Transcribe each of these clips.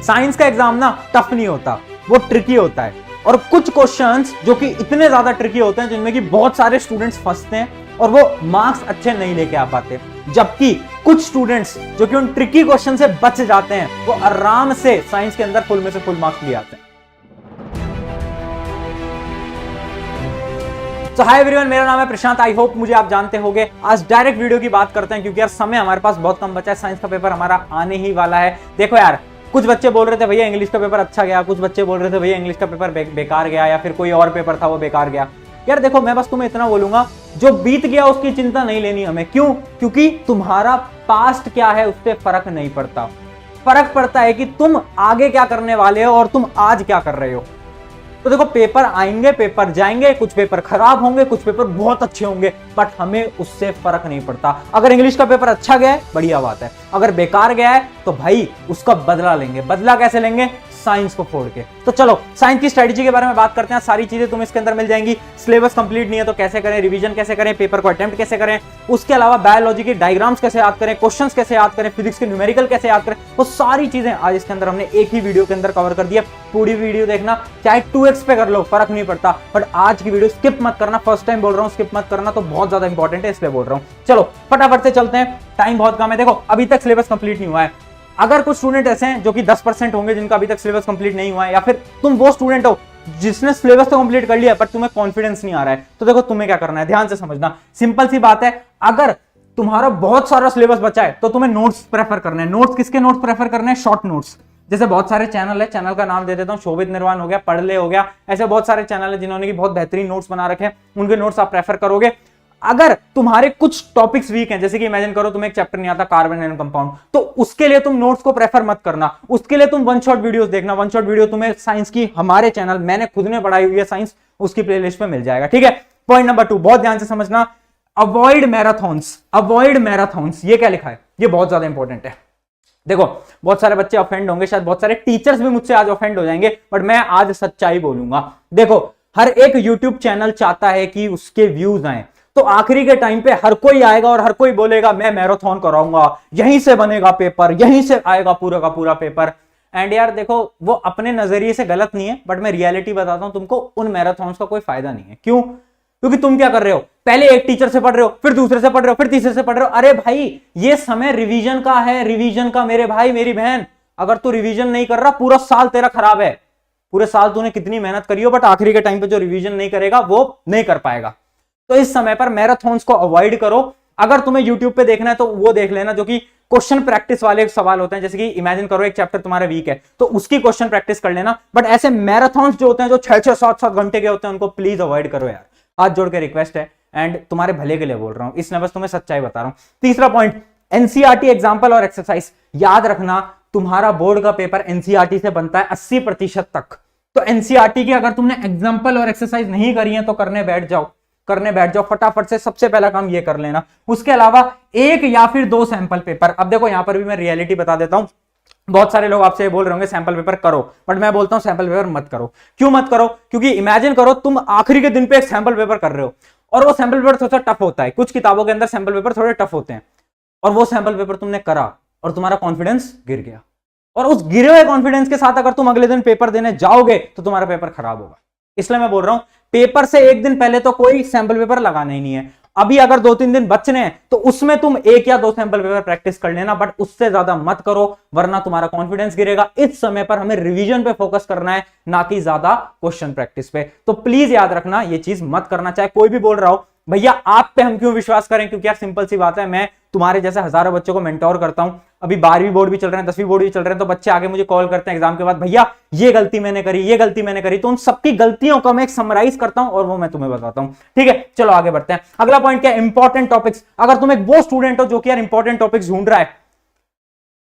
Science का exam ना tough नहीं होता, वो ट्रिकी होता है। और कुछ क्वेश्चंस जो कि इतने ज्यादा ट्रिकी होते हैं जिनमें कि बहुत सारे स्टूडेंट्स फंसते हैं और वो मार्क्स अच्छे नहीं लेके आ पाते, जबकि कुछ स्टूडेंट्स जो कि उन ट्रिकी क्वेश्चन से बच जाते हैं वो आराम से साइंस के अंदर फुल में से फुल मार्क्स ले आते हैं। तो हाय एवरीवन, मेरा नाम है प्रशांत। आई होप मुझे आप जानते होंगे। आज डायरेक्ट वीडियो की बात करते हैं क्योंकि यार समय हमारे पास बहुत कम बचा है। साइंस का पेपर हमारा आने ही वाला है। देखो यार, कुछ बच्चे बोल रहे थे भैया इंग्लिश का पेपर अच्छा गया, कुछ बच्चे बोल रहे थे भैया इंग्लिश का पेपर बेकार गया, या फिर कोई और पेपर था वो बेकार गया। यार देखो, मैं बस तुम्हें इतना बोलूंगा, जो बीत गया उसकी चिंता नहीं लेनी हमें। क्यों? क्योंकि तुम्हारा पास्ट क्या है उससे फर्क नहीं पड़ता। फर्क पड़ता है कि तुम आगे क्या करने वाले हो और तुम आज क्या कर रहे हो। तो देखो, पेपर आएंगे, पेपर जाएंगे, कुछ पेपर खराब होंगे, कुछ पेपर बहुत अच्छे होंगे, बट हमें उससे फर्क नहीं पड़ता। अगर इंग्लिश का पेपर अच्छा गया है बढ़िया बात है, अगर बेकार गया है तो भाई उसका बदला लेंगे। बदला कैसे लेंगे? साइंस को फोड़ के। तो चलो साइंस की स्ट्रेटजी के बारे में बात करते हैं। सारी चीजें तुम्हें इसके अंदर मिल जाएंगी। सिलेबस कंप्लीट नहीं है तो कैसे करें, रिवीजन कैसे करें, पेपर को अटेम्प्ट कैसे करें, उसके अलावा बायोलॉजी की डायग्राम्स कैसे याद करें, क्वेश्चंस कैसे याद करें, फिजिक्स के न्यूमेरिकल कैसे याद करें, वो सारी चीजें आज इसके अंदर हमने एक ही वीडियो के अंदर कवर कर दिया। पूरी वीडियो देखना, चाहे 2x पे कर लो, फर्क नहीं पड़ता, बट आज की वीडियो स्किप मत करना। फर्स्ट टाइम बोल रहा हूँ, स्किप मत करना, तो बहुत ज्यादा इंपॉर्टेंट है इसलिए बोल रहा हूँ। चलो फटाफट से चलते हैं, टाइम बहुत कम है। देखो, अभी तक सिलेबस कंप्लीट नहीं हुआ है। अगर कुछ स्टूडेंट ऐसे हैं जो कि 10% होंगे जिनका अभी तक सिलेबस कंप्लीट नहीं हुआ है, या फिर तुम वो स्टूडेंट हो जिसने सिलेबस तो कंप्लीट कर लिया पर तुम्हें कॉन्फिडेंस नहीं आ रहा है, तो देखो तुम्हें क्या करना है, ध्यान से समझना। सिंपल सी बात है, अगर तुम्हारा बहुत सारा सिलेबस बचा है तो तुम्हें नोट्स प्रेफर करने हैं। नोट्स किसके नोट्स प्रेफर करने हैं? Short notes. जैसे बहुत सारे चैनल है, चैनल का नाम दे देता हूं, शोभित निर्वाण हो गया, पढ़ले हो गया, ऐसे बहुत सारे चैनल है जिन्होंने की बहुत बेहतरीन नोट्स बना रखे हैं, उनके नोट्स आप प्रेफर करोगे। अगर तुम्हारे कुछ टॉपिक्स वीक हैं, जैसे कि इमेजिन करो तुम्हें एक चैप्टर नहीं आता कार्बन एंड कंपाउंड, तो उसके लिए तुम नोट्स को प्रेफर मत करना। उसके लिए तुम वन शॉट वीडियोस देखना। वन शॉट वीडियो तुम्हें साइंस की हमारे चैनल, मैंने खुद ने पढ़ाई हुई है साइंस, उसकी प्लेलिस्ट में मिल जाएगा। ठीक है। पॉइंट नंबर 2, बहुत ध्यान से समझना, अवॉइड मैराथन्स। अवॉइड मैराथन्स, ये क्या लिखा है? ये बहुत ज्यादा इंपॉर्टेंट है। देखो, बहुत सारे बच्चे ऑफेंड होंगे, शायद बहुत सारे टीचर्स भी मुझसे आज ऑफेंड हो जाएंगे, बट मैं आज सच्चाई बोलूंगा। देखो, हर एक यूट्यूब चैनल चाहता है कि उसके व्यूज आए, तो आखिरी के टाइम पे हर कोई आएगा और हर कोई बोलेगा मैं मैराथन कराऊंगा, यहीं से बनेगा पेपर, यहीं से आएगा पूरा का पूरा पेपर। एंड यार देखो, वो अपने नजरिए से गलत नहीं है, बट मैं रियलिटी बताता हूं तुमको, उन मैराथन्स का कोई फायदा नहीं है। क्यों? क्योंकि तुम क्या कर रहे हो, पहले एक टीचर से पढ़ रहे हो, फिर दूसरे से पढ़ रहे हो, फिर तीसरे से पढ़ रहे हो। अरे भाई, ये समय रिवीजन का है, रिवीजन का। मेरे भाई मेरी बहन, अगर तू रिवीजन नहीं कर रहा, पूरा साल तेरा खराब है। पूरे साल तूने कितनी मेहनत करी हो, बट आखिरी के टाइम पे जो रिवीजन नहीं करेगा वो नहीं कर पाएगा। तो इस समय पर मैराथन्स को अवॉइड करो। अगर तुम्हें YouTube पे देखना है तो वो देख लेना जो कि क्वेश्चन प्रैक्टिस वाले सवाल होते हैं। जैसे कि इमेजिन करो एक चैप्टर तुम्हारा वीक है तो उसकी क्वेश्चन प्रैक्टिस कर लेना, बट ऐसे मैराथन्स जो होते हैं जो 6-6, 7-7 घंटे के होते हैं, उनको प्लीज अवॉइड करो यार। हाथ जोड़ के रिक्वेस्ट है, एंड तुम्हारे भले के लिए बोल रहा हूं, इसलिए बस तुम्हें सच्चाई बता रहा हूं। तीसरा पॉइंट, एनसीईआरटी एग्जाम्पल और एक्सरसाइज। याद रखना, तुम्हारा बोर्ड का पेपर एनसीईआरटी से बनता है 80% तक। तो एनसीईआरटी की अगर तुमने एग्जाम्पल और एक्सरसाइज नहीं करी है तो करने बैठ जाओ फटाफट से। सबसे पहला काम ये कर लेना। उसके अलावा 1 या फिर 2 सैंपल पेपर। अब देखो, यहां पर भी मैं रियलिटी बता देता हूं। बहुत सारे लोग आपसे बोल रहे होंगे सैंपल पेपर करो, बट मैं बोलता हूं सैंपल पेपर मत करो। क्यों मत करो? क्योंकि इमेजिन करो तुम आखिरी के दिन पे एक सैंपल पेपर कर रहे हो, और वो सैंपल पेपर थोड़ा सा टफ होता है। कुछ किताबों के अंदर सैंपल पेपर थोड़े टफ होते हैं, और वो सैंपल पेपर तुमने करा और तुम्हारा कॉन्फिडेंस गिर गया, और उस गिरे हुए कॉन्फिडेंस के साथ अगर तुम अगले दिन पेपर देने जाओगे तो तुम्हारा पेपर खराब होगा। इसलिए मैं बोल रहा हूं, पेपर से एक दिन पहले तो कोई सैंपल पेपर लगाना ही नहीं है। अभी अगर 2-3 दिन बचने हैं तो उसमें तुम 1 या 2 सैंपल पेपर प्रैक्टिस कर लेना, बट उससे ज्यादा मत करो, वरना तुम्हारा कॉन्फिडेंस गिरेगा। इस समय पर हमें रिवीजन पे फोकस करना है, ना कि ज्यादा क्वेश्चन प्रैक्टिस पे। तो प्लीज याद रखना, ये चीज मत करना। चाहे कोई भी बोल रहा हो, भैया आप पे हम क्यों विश्वास करें? क्योंकि यार सिंपल सी बात है, मैं तुम्हारे जैसे हजारों बच्चों को मेंटोर करता हूं। अभी 12वीं बोर्ड भी चल रहे हैं, 10वीं बोर्ड भी चल रहे हैं, तो बच्चे आगे मुझे कॉल करते हैं एग्जाम के बाद, भैया ये गलती मैंने करी, ये गलती मैंने करी। तो उन सबकी गलतियों को मैं एक समराइज करता हूं और वो मैं तुम्हें बताता हूं। ठीक है, चलो आगे बढ़ते हैं। अगला पॉइंट क्या है? Important topics. अगर तुम एक वो स्टूडेंट हो जो कि यार इंपॉर्टेंट टॉपिक्स ढूंढ रहा है,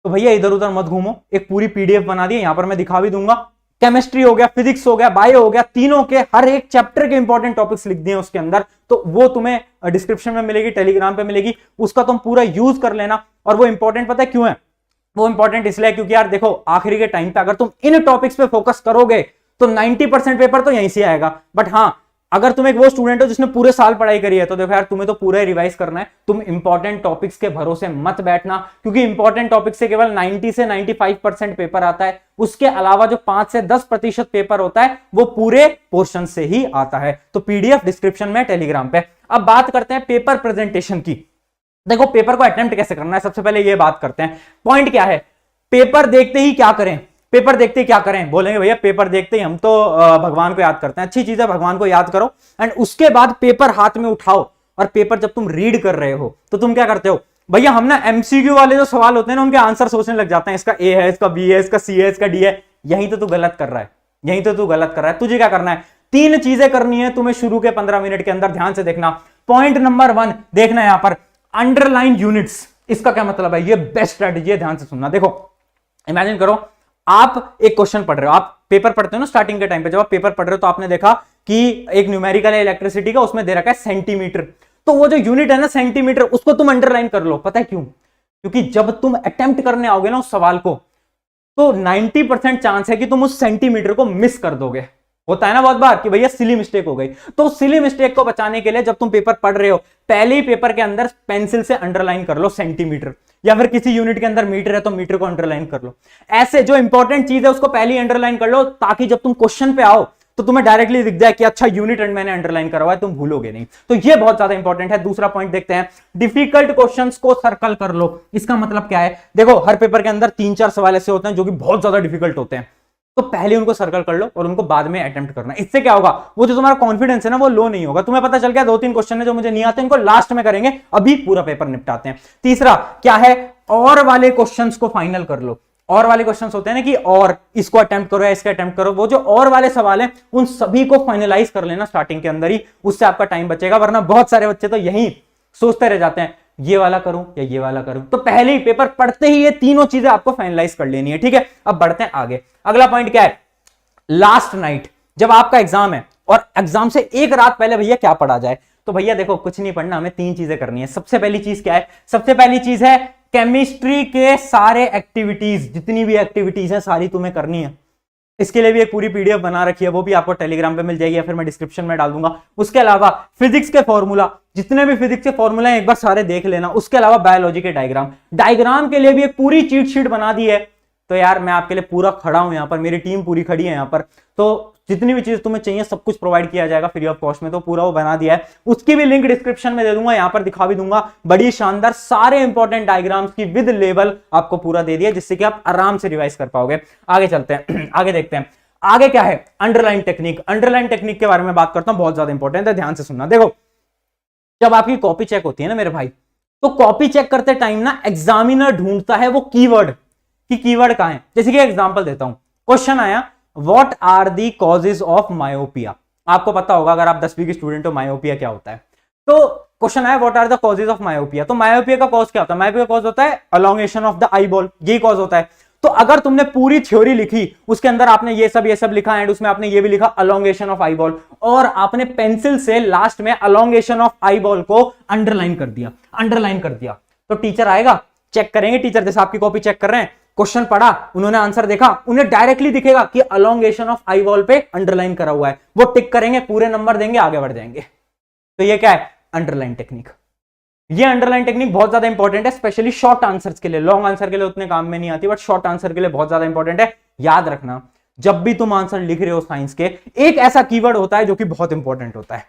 तो भैया इधर उधर मत घूमो। एक पूरी पीडीएफ बना दी, यहां पर मैं दिखा भी दूंगा। केमिस्ट्री हो गया, फिजिक्स हो गया, बायो हो गया, तीनों के हर एक चैप्टर के इंपॉर्टेंट टॉपिक्स लिख दिए उसके अंदर। तो वो तुम्हें डिस्क्रिप्शन में मिलेगी, टेलीग्राम पे मिलेगी, उसका तुम पूरा यूज कर लेना। और वो इंपॉर्टेंट पता है क्यों है? वो इंपॉर्टेंट इसलिए क्योंकि यार देखो, आखिरी के टाइम पे अगर तुम इन टॉपिक्स पे फोकस करोगे तो 90% पेपर तो यहीं से आएगा। बट हाँ, अगर तुम एक वो स्टूडेंट हो जिसने पूरे साल पढ़ाई करी है तो देखो यार तुम्हें तो पूरा रिवाइज करना है। तुम इंपॉर्टेंट टॉपिक्स के भरोसे मत बैठना, क्योंकि इंपॉर्टेंट टॉपिक से केवल 90 से 95% पेपर आता है। उसके अलावा जो 5 से 10% पेपर होता है वो पूरे पोर्शन से ही आता है। तो पीडीएफ डिस्क्रिप्शन में, टेलीग्राम पे। अब बात करते हैं पेपर प्रेजेंटेशन की। देखो पेपर को अटेम्प्ट कैसे करना है, सबसे पहले ये बात करते हैं। पॉइंट क्या है, पेपर देखते ही क्या करें, पेपर देखते ही क्या करें, बोलेंगे भैया पेपर देखते ही हम तो भगवान को याद करते हैं। अच्छी चीज है, भगवान को याद करो, एंड उसके बाद पेपर हाथ में उठाओ। और पेपर जब तुम रीड कर रहे हो तो तुम क्या करते हो, भैया हम ना एमसीक्यू वाले जो सवाल होते हैं ना उनके आंसर सोचने लग जाते हैं, इसका ए है, इसका बी है, इसका सी है, इसका डी है। यही तो तू गलत कर रहा है, यही तो तू गलत कर रहा है। तुझे क्या करना है, 3 चीजें करनी है तुम्हें शुरू के 15 मिनट के अंदर। ध्यान से देखना। पॉइंट नंबर 1 देखना यहां पर, अंडरलाइन यूनिट्स। इसका क्या मतलब है, ये बेस्ट स्ट्रेटेजी है, ध्यान से सुनना। देखो इमेजिन करो आप एक क्वेश्चन पढ़ रहे हो, आप पेपर पढ़ते हो ना स्टार्टिंग के टाइम पे, जब आप पेपर पढ़ रहे हो तो आपने देखा कि एक न्यूमेरिकल है इलेक्ट्रिसिटी का, उसमें दे रखा है सेंटीमीटर। तो वो जो यूनिट है ना सेंटीमीटर, उसको तुम अंडरलाइन कर लो। पता है क्यों, क्योंकि जब तुम अटेम्प्ट करने आओगे ना उस सवाल को तो 90% चांस है कि तुम उस सेंटीमीटर को मिस कर दोगे। होता है ना बहुत बार कि भैया सिली मिस्टेक हो गई। तो सिली मिस्टेक को बचाने के लिए जब तुम पेपर पढ़ रहे हो, पहले ही पेपर के अंदर पेंसिल से अंडरलाइन कर लो सेंटीमीटर, या फिर किसी यूनिट के अंदर मीटर है तो मीटर को अंडरलाइन कर लो। ऐसे जो इंपॉर्टेंट चीज है उसको पहले ही अंडरलाइन कर लो, ताकि जब तुम क्वेश्चन पे आओ तो तुम्हें डायरेक्टली दिख जाए कि अच्छा यूनिट एंड मैंने अंडरलाइन करा हुआ है, तुम भूलोगे नहीं। तो ये बहुत ज्यादा इंपॉर्टेंट है। दूसरा पॉइंट देखते हैं, डिफिकल्ट क्वेश्चंस को सर्कल कर लो। इसका मतलब क्या है, देखो हर पेपर के अंदर 3-4 सवाल ऐसे होते हैं जो कि बहुत ज्यादा डिफिकल्ट होते हैं, तो पहले उनको सर्कल कर लो और उनको बाद में अटेम्प्ट करना। इससे क्या होगा, वो जो तुम्हारा कॉन्फिडेंस है ना वो लो नहीं होगा। तुम्हें पता चल गया 2-3 क्वेश्चन है जो मुझे नहीं आते, इनको लास्ट में करेंगे, अभी पूरा पेपर निपटाते हैं। तीसरा क्या है, और वाले क्वेश्चंस को फाइनल कर लो। और वाले क्वेश्चंस होते हैं ना कि और इसको अटेम्प्ट करो या इसका अटेम्प्ट करो, वो जो और वाले सवाल हैं उन सभी को फाइनलाइज कर लेना स्टार्टिंग के अंदर ही, उससे आपका टाइम बचेगा। वरना बहुत सारे बच्चे तो यही सोचते रह जाते हैं ये वाला करूं या ये वाला करूं। तो पहले ही पेपर पढ़ते ही ये तीनों चीजें आपको फाइनलाइज कर लेनी है, ठीक है। अब बढ़ते हैं आगे। अगला पॉइंट क्या है, लास्ट नाइट जब आपका एग्जाम है और एग्जाम से एक रात पहले भैया क्या पढ़ा जाए। तो भैया देखो कुछ नहीं पढ़ना, हमें 3 चीजें करनी है। सबसे पहली चीज क्या है, सबसे पहली चीज है केमिस्ट्री के सारे एक्टिविटीज, जितनी भी एक्टिविटीज है सारी तुम्हें करनी है। इसके लिए भी एक पूरी पीडीएफ बना रखी है, वो भी आपको टेलीग्राम पे मिल जाएगी या फिर मैं डिस्क्रिप्शन में डाल दूंगा। उसके अलावा फिजिक्स के फॉर्मूला, जितने भी फिजिक्स के फॉर्मूला हैं एक बार सारे देख लेना। उसके अलावा बायोलॉजी के डायग्राम के लिए भी एक पूरी चीट शीट बना दी है। तो यार मैं आपके लिए पूरा खड़ा हूं, यहाँ पर मेरी टीम पूरी खड़ी है यहाँ पर। तो जितनी भी चीज तुम्हें चाहिए सब कुछ प्रोवाइड किया जाएगा फ्री ऑफ कॉस्ट में, तो पूरा वो बना दिया है। उसकी भी लिंक डिस्क्रिप्शन में दे दूंगा, यहाँ पर दिखा भी दूंगा। बड़ी शानदार सारे इंपॉर्टेंट डायग्राम्स की विद लेवल आपको पूरा दे दिया, जिससे कि आप आराम से रिवाइज कर पाओगे। आगे चलते हैं आगे देखते हैं आगे क्या है, अंडरलाइन टेक्निक। अंडरलाइन टेक्निक के बारे में बात करता हूं, बहुत ज्यादा इंपॉर्टेंट है, ध्यान से सुनना। देखो जब आपकी कॉपी चेक होती है ना मेरे भाई, तो कॉपी चेक करते टाइम ना एग्जामिनर ढूंढता है वो कीवर्ड, कि कीवर्ड कहां है। जैसे कि एग्जांपल देता हूं, क्वेश्चन आया what are the causes of myopia. आपको पता होगा अगर आप 10वीं की स्टूडेंट हो मायोपिया क्या होता है। तो क्वेश्चन आया what are the causes of myopia. तो मायोपिया का कॉज क्या होता है, मायोपिया का कॉज होता है elongation of the eyeball, यही कॉज होता है। तो अगर तुमने पूरी थ्योरी लिखी, उसके अंदर आपने ये सब लिखा एंड उसमें आपने ये भी लिखा अलोंगेशन ऑफ आई बॉल, और आपने पेंसिल से लास्ट में अलोंगेशन ऑफ आई बॉल को अंडरलाइन कर दिया, तो टीचर आएगा, चेक करेंगे टीचर, जैसे आपकी कॉपी चेक कर रहे हैं, क्वेश्चन पढ़ा, उन्होंने आंसर देखा, उन्हें डायरेक्टली दिखेगा कि अलोंगेशन ऑफ आई बॉल पे अंडरलाइन करा हुआ है। वो टिक करेंगे, पूरे नंबर देंगे, आगे बढ़ जाएंगे। तो ये क्या है, अंडरलाइन टेक्निक। ये अंडरलाइन टेक्निक बहुत ज्यादा इंपॉर्टेंट है, स्पेशली शॉर्ट आंसर्स के लिए। लॉन्ग आंसर के लिए उतने काम में नहीं आती, बट शॉर्ट आंसर के लिए बहुत ज्यादा इंपॉर्टेंट है। याद रखना जब भी तुम आंसर लिख रहे हो साइंस के, एक ऐसा कीवर्ड होता है जो कि बहुत इंपॉर्टेंट होता है,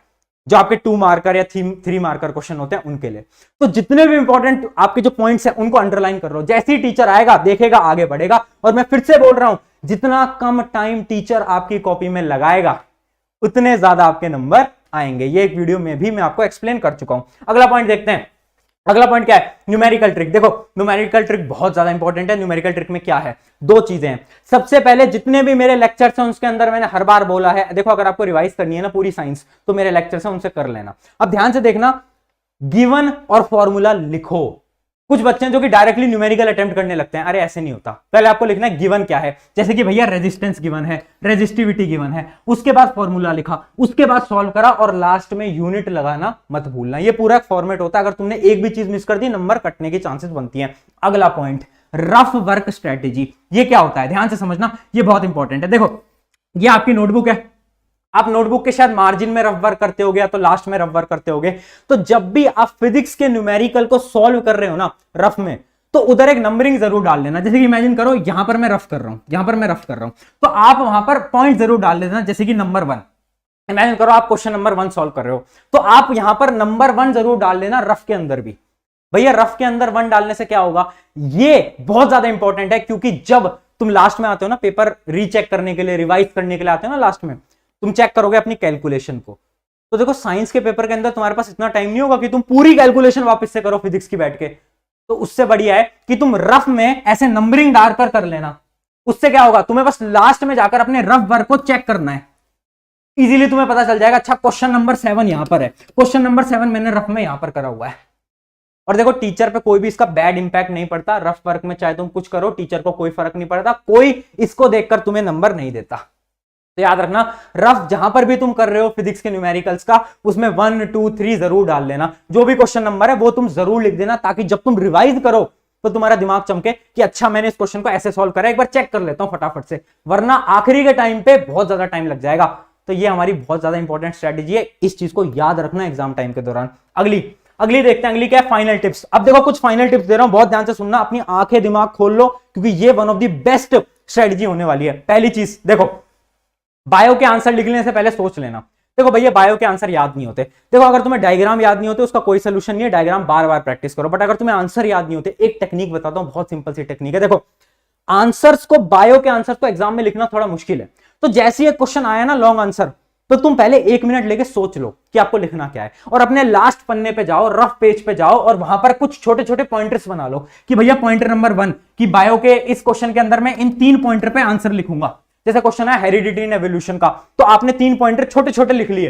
जो आपके 2 मार्कर या 3 मार्कर क्वेश्चन होते हैं उनके लिए। तो जितने भी इंपॉर्टेंट आपके जो पॉइंट्स हैं उनको अंडरलाइन कर लो। जैसे ही टीचर आएगा, देखेगा, आगे बढ़ेगा। और मैं फिर से बोल रहा हूं, जितना कम टाइम टीचर आपकी कॉपी में लगाएगा उतने ज्यादा आपके नंबर आएंगे। ये एक वीडियो में भी मैं आपको एक्सप्लेन कर चुका हूं। अगला पॉइंट देखते हैं। अगला पॉइंट क्या है, न्यूमेरिकल ट्रिक। देखो न्यूमेरिकल ट्रिक बहुत ज्यादा इंपॉर्टेंट है। न्यूमेरिकल ट्रिक में क्या है, 2 चीजें हैं। सबसे पहले जितने भी मेरे लेक्चर्स हैं उसके अंदर मैंने हर बार बोला है, देखो अगर आपको रिवाइज करनी है ना पूरी साइंस, तो मेरे लेक्चर्स हैं उनसे कर लेना। अब ध्यान से देखना, गिवन और फॉर्मूला लिखो। कुछ बच्चे हैं जो कि डायरेक्टली न्यूमेरिकल अटेम्प्ट करने लगते हैं, अरे ऐसे नहीं होता। पहले आपको लिखना है गिवन क्या है, जैसे कि भैया रेजिस्टेंस गिवन है, रेजिस्टिविटी गिवन है, उसके बाद फॉर्मूला लिखा, उसके बाद सॉल्व करा, और लास्ट में यूनिट लगाना मत भूलना। ये पूरा फॉर्मेट होता है। अगर तुमने एक भी चीज मिस कर दी, नंबर कटने की चांसेस बनती हैं। अगला पॉइंट, रफ वर्क स्ट्रेटेजी। ये क्या होता है, ध्यान से समझना, ये बहुत इंपॉर्टेंट है। देखो ये आपकी नोटबुक है, आप नोटबुक के शायद मार्जिन में रफ वर्क करते होगे या तो लास्ट में रफ वर्क करते होगे। तो जब भी आप फिजिक्स के न्यूमेरिकल को सॉल्व कर रहे हो ना रफ में, तो उधर एक नंबरिंग जरूर डाल लेना। जैसे कि इमेजिन करो यहां पर मैं रफ कर रहा हूं, यहां पर मैं रफ कर रहा हूं, तो आप वहां पर पॉइंट जरूर डाल लेना। जैसे कि नंबर 1, इमेजिन करो आप क्वेश्चन नंबर 1 सॉल्व कर रहे हो, तो आप यहां पर नंबर 1 जरूर डाल लेना रफ के अंदर भी। भैया रफ के अंदर 1 डालने से क्या होगा, ये बहुत ज्यादा इंपॉर्टेंट है, क्योंकि जब तुम लास्ट में आते हो ना पेपर रीचेक करने के लिए, रिवाइज करने के लिए आते हो ना लास्ट में, तुम चेक करोगे अपनी कैलकुलेशन को। तो देखो साइंस के पेपर के अंदर तुम्हारे पास इतना टाइम नहीं होगा कि तुम पूरी कैलकुलेशन वापस से करो फिजिक्स की बैठ के। तो उससे बढ़िया है कि तुम रफ में ऐसे नंबरिंग डालकर कर लेना। उससे क्या होगा, तुम्हें बस लास्ट में जाकर अपने रफ वर्क को चेक करना है, इजीली तुम्हें पता चल जाएगा। अच्छा क्वेश्चन नंबर 7 यहां पर है, क्वेश्चन नंबर 7 मैंने रफ में यहां पर करा हुआ है। और देखो टीचर पे कोई भी इसका बैड इंपैक्ट नहीं पड़ता। रफ वर्क में चाहे तुम कुछ करो, टीचर को कोई फर्क नहीं पड़ता, कोई इसको देखकर तुम्हें नंबर नहीं देता। तो याद रखना, रफ जहां पर भी तुम कर रहे हो फिजिक्स के न्यूमेरिकल्स का, उसमें 1 2 3 जरूर डाल लेना। जो भी क्वेश्चन नंबर है वो तुम जरूर लिख देना, ताकि जब तुम रिवाइज करो तो तुम्हारा दिमाग चमके कि अच्छा मैंने इस क्वेश्चन को ऐसे सॉल्व करा, एक बार चेक कर लेता हूं फटाफट से, वरना आखिरी के टाइम पे बहुत ज्यादा टाइम लग जाएगा। तो ये हमारी बहुत ज्यादा इंपॉर्टेंट स्ट्रेटेजी है, इस चीज को याद रखना एग्जाम टाइम के दौरान। अगली देखते हैं, अगली क्या है, फाइनल टिप्स। अब देखो कुछ फाइनल टिप्स दे रहा हूं, बहुत ध्यान से सुनना, अपनी आंखें दिमाग खोल लो, क्योंकि ये one of the best strategy होने वाली है। पहली चीज देखो, बायो के आंसर लिखने से पहले सोच लेना। देखो भैया बायो के आंसर याद नहीं होते। देखो अगर तुम्हें डायग्राम याद नहीं होते उसका कोई सोल्यूशन नहीं है, डायग्राम बार बार प्रैक्टिस करो। बट अगर तुम्हें आंसर याद नहीं होते, एक टेक्निक बताता हूं, बहुत सिंपल सी टेक्निक है। देखो आंसर्स को, बायो के आंसर को एग्जाम में लिखना थोड़ा मुश्किल है, तो जैसे ये क्वेश्चन आया ना लॉन्ग आंसर, तो तुम पहले 1 मिनट लेके सोच लो कि आपको लिखना क्या है, और अपने लास्ट पन्ने पे जाओ, रफ पेज पे जाओ, और वहां पर कुछ छोटे छोटे पॉइंटर्स बना लो कि भैया पॉइंटर नंबर 1 कि बायो के इस क्वेश्चन के अंदर मैं इन 3 पॉइंटर पे आंसर लिखूंगा। जैसे क्वेश्चन है हेरिडिटी एंड एवोल्यूशन का, तो आपने 3 पॉइंटर छोटे छोटे लिख लिए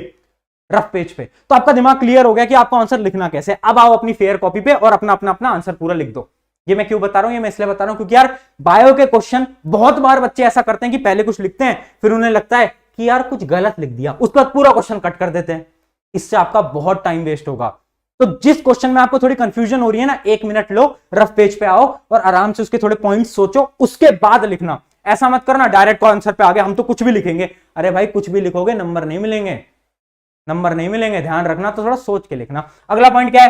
रफ पेज पे, तो आपका दिमाग क्लियर हो गया कि आपको आंसर लिखना कैसे। अब आओ अपनी फेयर कॉपी पे और अपना अपना अपना आंसर पूरा लिख दो। ये मैं क्यों बता रहा हूं, ये मैं इसलिए बता रहा हूं क्योंकि यार बायो के क्वेश्चन बहुत बार बच्चे ऐसा करते हैं कि पहले कुछ लिखते हैं, फिर उन्हें लगता है कि यार कुछ गलत लिख दिया, उसके बाद पूरा क्वेश्चन कट कर देते हैं। इससे आपका बहुत टाइम वेस्ट होगा। तो जिस क्वेश्चन में आपको थोड़ी कंफ्यूजन हो रही है ना, 1 मिनट लो, रफ पेज पे आओ और आराम से उसके थोड़े पॉइंट सोचो, उसके बाद लिखना। ऐसा मत करना डायरेक्ट आंसर पे आ गए हम तो कुछ भी लिखेंगे। अरे भाई कुछ भी लिखोगे नंबर नहीं मिलेंगे, नंबर नहीं मिलेंगे, ध्यान रखना। तो थोड़ा सोच के लिखना। अगला पॉइंट क्या है,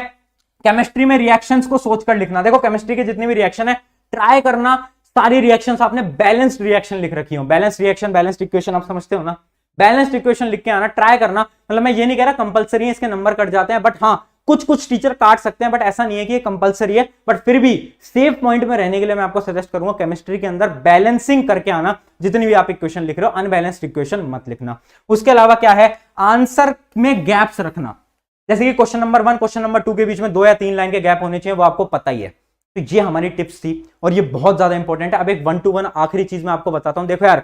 केमिस्ट्री में रिएक्शंस को सोचकर लिखना। देखो केमिस्ट्री के जितनी भी रिएक्शन है, ट्राई करना सारी रिएक्शंस आपने बैलेंस्ड रिएक्शन लिख रखी हो। बैलेंस्ड रिएक्शन, बैलेंस्ड इक्वेशन आप समझते हो ना, बैलेंस्ड इक्वेशन लिख के आना, ट्राई करना। मतलब मैं ये नहीं कह रहा कंपलसरी है, इसके नंबर कट जाते हैं, बट हाँ कुछ टीचर काट सकते हैं, बट ऐसा नहीं है कि ये कंपलसरी है। बट फिर भी सेफ पॉइंट में रहने के लिए मैं आपको सजेस्ट करूंगा केमिस्ट्री के अंदर बैलेंसिंग करके आना। जितनी भी आप इक्वेशन लिख रहे हो, अनबैलेंस्ड इक्वेशन मत लिखना। उसके अलावा क्या है, आंसर में गैप्स रखना। जैसे कि क्वेश्चन नंबर 1 क्वेश्चन नंबर 2 के बीच में 2 या 3 लाइन के गैप होने चाहिए, वो आपको पता ही है। तो ये हमारी टिप्स थी और ये बहुत ज्यादा इंपॉर्टेंट है। अब एक 1 to 1 आखिरी चीज मैं आपको बताता हूं। देखो यार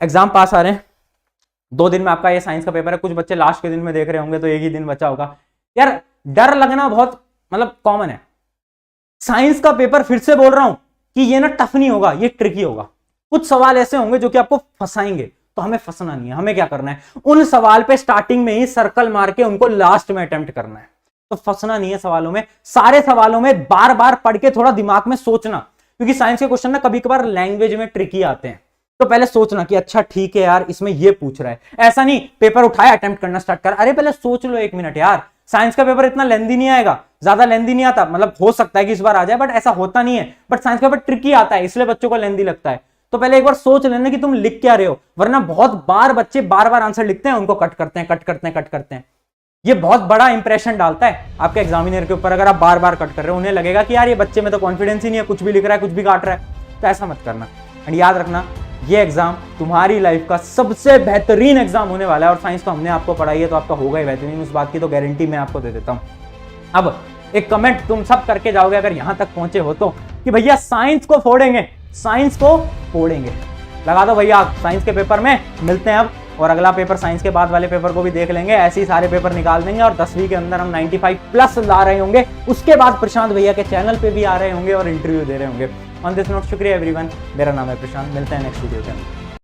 एग्जाम पास आ रहे हैं, 2 दिन में आपका ये साइंस का पेपर है। कुछ बच्चे लास्ट के दिन में देख रहे होंगे तो एक ही दिन बचा होगा। यार डर लगना बहुत मतलब कॉमन है। साइंस का पेपर फिर से बोल रहा हूं कि ये ना टफ नहीं होगा, ये ट्रिकी होगा। कुछ सवाल ऐसे होंगे जो कि आपको फंसाएंगे, तो हमें फंसना नहीं है। हमें क्या करना है, उन सवाल पे स्टार्टिंग में ही सर्कल मार के उनको लास्ट में अटेम्प्ट करना है। तो फंसना नहीं है सवालों में। सारे सवालों में बार बार पढ़ के थोड़ा दिमाग में सोचना, क्योंकि साइंस के क्वेश्चन ना कभी कभार लैंग्वेज में ट्रिकी आते हैं। तो पहले सोचना कि अच्छा ठीक है यार इसमें ये पूछ रहा है, ऐसा नहीं पेपर उठाया अटेम्प्ट करना स्टार्ट कर। अरे पहले सोच लो 1 मिनट यार। साइंस का पेपर इतना लेंदी नहीं आएगा, ज्यादा लेंदी नहीं आता। मतलब हो सकता है कि इस बार आ जाए, बट ऐसा होता नहीं है। बट साइंस का पेपर ट्रिकी आता है, इसलिए बच्चों को लेंदी लगता है। तो पहले एक बार सोच लेना कि तुम लिख क्या रहे हो, वरना बहुत बार बच्चे बार बार आंसर लिखते हैं, उनको कट करते हैं। ये बहुत बड़ा इंप्रेशन डालता है आपके एग्जामिनर के ऊपर। अगर आप बार बार कट कर रहे हो, उन्हें लगेगा कि यार ये बच्चे में तो कॉन्फिडेंस ही नहीं है, कुछ भी लिख रहा है, कुछ भी काट रहा है। तो ऐसा मत करना। एंड याद रखना, ये एग्जाम तुम्हारी लाइफ का सबसे बेहतरीन एग्जाम होने वाला है। और साइंस तो हमने आपको पढ़ाई है तो आपका होगा ही बेहतरीन, उस बात की तो गारंटी मैं आपको दे देता हूं। अब एक कमेंट तुम सब करके जाओगे अगर यहां तक पहुंचे हो तो, कि भैया साइंस को फोड़ेंगे, साइंस को फोड़ेंगे। लगा दो भैया साइंस के पेपर में। मिलते हैं अब, और अगला पेपर साइंस के बाद वाले पेपर को भी देख लेंगे। ऐसे ही सारे पेपर निकाल देंगे और 10वीं के अंदर हम 95+ ला रहे होंगे। उसके बाद प्रशांत भैया के चैनल पे भी आ रहे होंगे और इंटरव्यू दे रहे होंगे। ऑन दिस नोट शुक्रिया एवरीवन, मेरा नाम है प्रशांत। मिलते हैं नेक्स्ट वीडियो के अंदर।